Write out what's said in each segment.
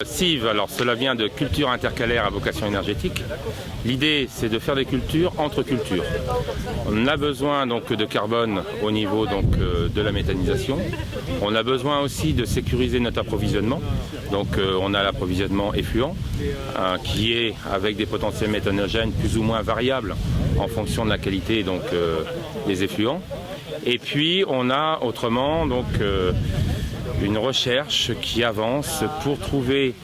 CIV, alors cela vient de culture intercalaire à vocation énergétique. L'idée, c'est de faire des cultures entre cultures. On a besoin donc de carbone au niveau donc de la méthanisation. On a besoin aussi de sécuriser notre approvisionnement. Donc on a l'approvisionnement effluent qui est avec des potentiels méthanogènes plus ou moins variables en fonction de la qualité donc des effluents. Et puis on a autrement donc une recherche qui avance pour trouver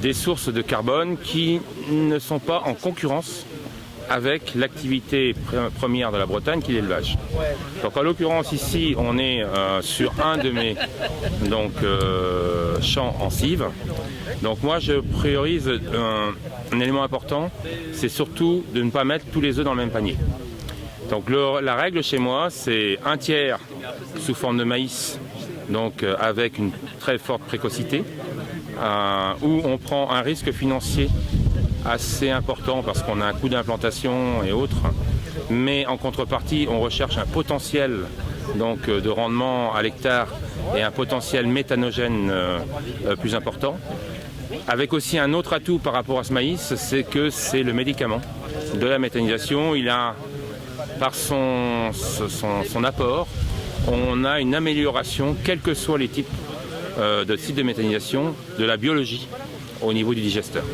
des sources de carbone qui ne sont pas en concurrence avec l'activité première de la Bretagne qui est l'élevage. Donc en l'occurrence ici on est sur un de mes champs en cive. Donc moi je priorise un élément important, c'est surtout de ne pas mettre tous les œufs dans le même panier. Donc la règle chez moi c'est un tiers sous forme de maïs, donc avec une très forte précocité, où on prend un risque financier assez important parce qu'on a un coût d'implantation et autres, mais en contrepartie on recherche un potentiel donc, de rendement à l'hectare et un potentiel méthanogène plus important. Avec aussi un autre atout par rapport à ce maïs, c'est que c'est le médicament de la méthanisation. Il a, par son apport, on a une amélioration, quels que soient les types de sites de méthanisation, de la biologie au niveau du digesteur.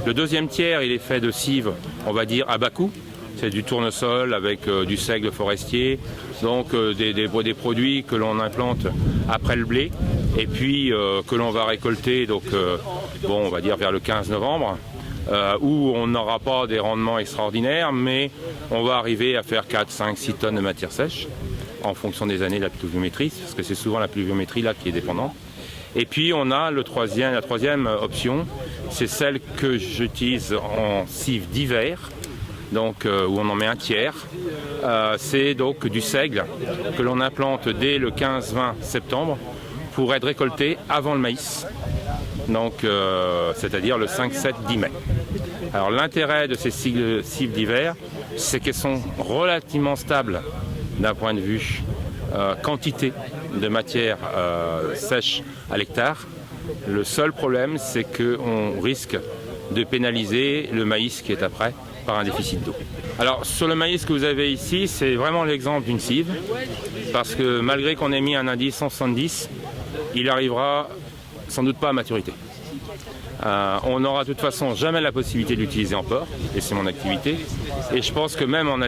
Le deuxième tiers, il est fait de cives, on va dire à bas coût. C'est du tournesol avec du seigle forestier, donc des produits que l'on implante après le blé et puis que l'on va récolter donc, on va dire vers le 15 novembre. Où on n'aura pas des rendements extraordinaires, mais on va arriver à faire 4, 5, 6 tonnes de matière sèche en fonction des années de la pluviométrie, parce que c'est souvent la pluviométrie là qui est dépendante. Et puis on a la troisième option, c'est celle que j'utilise en cive d'hiver, donc où on en met un tiers. C'est donc du seigle que l'on implante dès le 15-20 septembre pour être récolté avant le maïs. Donc, c'est-à-dire le 5, 7, 10 mai. Alors l'intérêt de ces cives d'hiver, c'est qu'elles sont relativement stables d'un point de vue quantité de matière sèche à l'hectare. Le seul problème, c'est qu'on risque de pénaliser le maïs qui est après par un déficit d'eau. Alors sur le maïs que vous avez ici, c'est vraiment l'exemple d'une cive, parce que malgré qu'on ait mis un indice 170, il arrivera sans doute pas à maturité. On n'aura de toute façon jamais la possibilité de l'utiliser en porc, et c'est mon activité. Et je pense que même en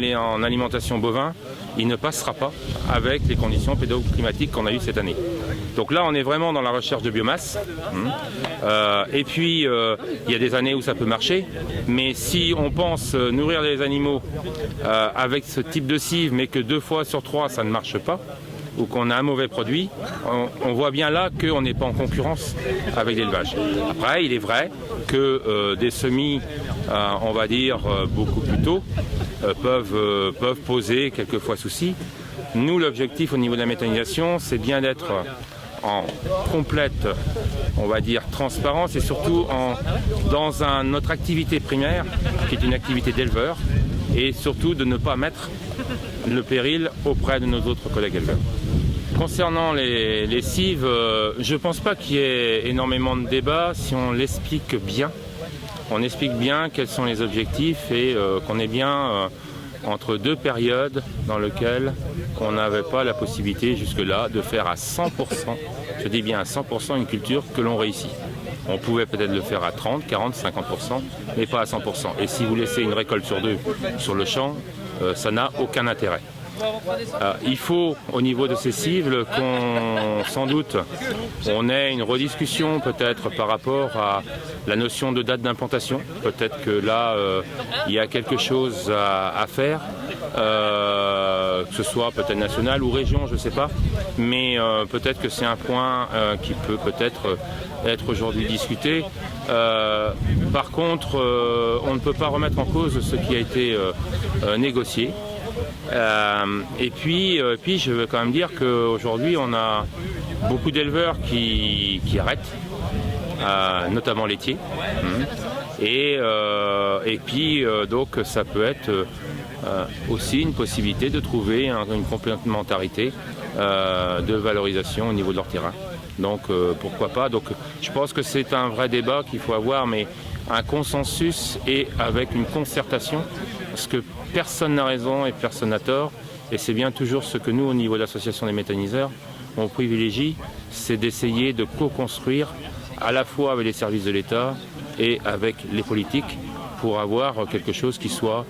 alimentation bovin, il ne passera pas avec les conditions pédoclimatiques qu'on a eues cette année. Donc là, on est vraiment dans la recherche de biomasse. Et puis, il y a des années où ça peut marcher. Mais si on pense nourrir les animaux avec ce type de cive, mais que 2 fois sur 3, ça ne marche pas, ou qu'on a un mauvais produit, on voit bien là qu'on n'est pas en concurrence avec l'élevage. Après, il est vrai que des semis, on va dire, beaucoup plus tôt, peuvent poser quelquefois souci. Nous, l'objectif au niveau de la méthanisation, c'est bien d'être en complète, on va dire, transparence et surtout dans notre activité primaire, qui est une activité d'éleveur, et surtout de ne pas mettre le péril auprès de nos autres collègues éleveurs. Concernant les cives, je ne pense pas qu'il y ait énormément de débats si on l'explique bien. On explique bien quels sont les objectifs et qu'on est bien entre 2 périodes dans lesquelles on n'avait pas la possibilité jusque-là de faire à 100%, je dis bien à 100% une culture que l'on réussit. On pouvait peut-être le faire à 30, 40, 50%, mais pas à 100%. Et si vous laissez une récolte sur 2 sur le champ, ça n'a aucun intérêt. Il faut, au niveau de ces cives, sans doute, on ait une rediscussion peut-être par rapport à la notion de date d'implantation. Peut-être que là, il y a quelque chose à faire, que ce soit peut-être national ou région, je ne sais pas. Mais peut-être que c'est un point qui peut peut-être être aujourd'hui discuté. Par contre, on ne peut pas remettre en cause ce qui a été négocié. Et puis, je veux quand même dire qu'aujourd'hui, on a beaucoup d'éleveurs qui arrêtent, notamment laitiers. Et puis, donc, ça peut être aussi une possibilité de trouver une complémentarité de valorisation au niveau de leur terrain. Donc pourquoi pas. Donc je pense que c'est un vrai débat qu'il faut avoir, mais un consensus et avec une concertation, parce que personne n'a raison et personne n'a tort, et c'est bien toujours ce que nous, au niveau de l'association des méthaniseurs, on privilégie, c'est d'essayer de co-construire à la fois avec les services de l'État et avec les politiques pour avoir quelque chose qui soit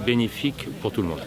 bénéfique pour tout le monde.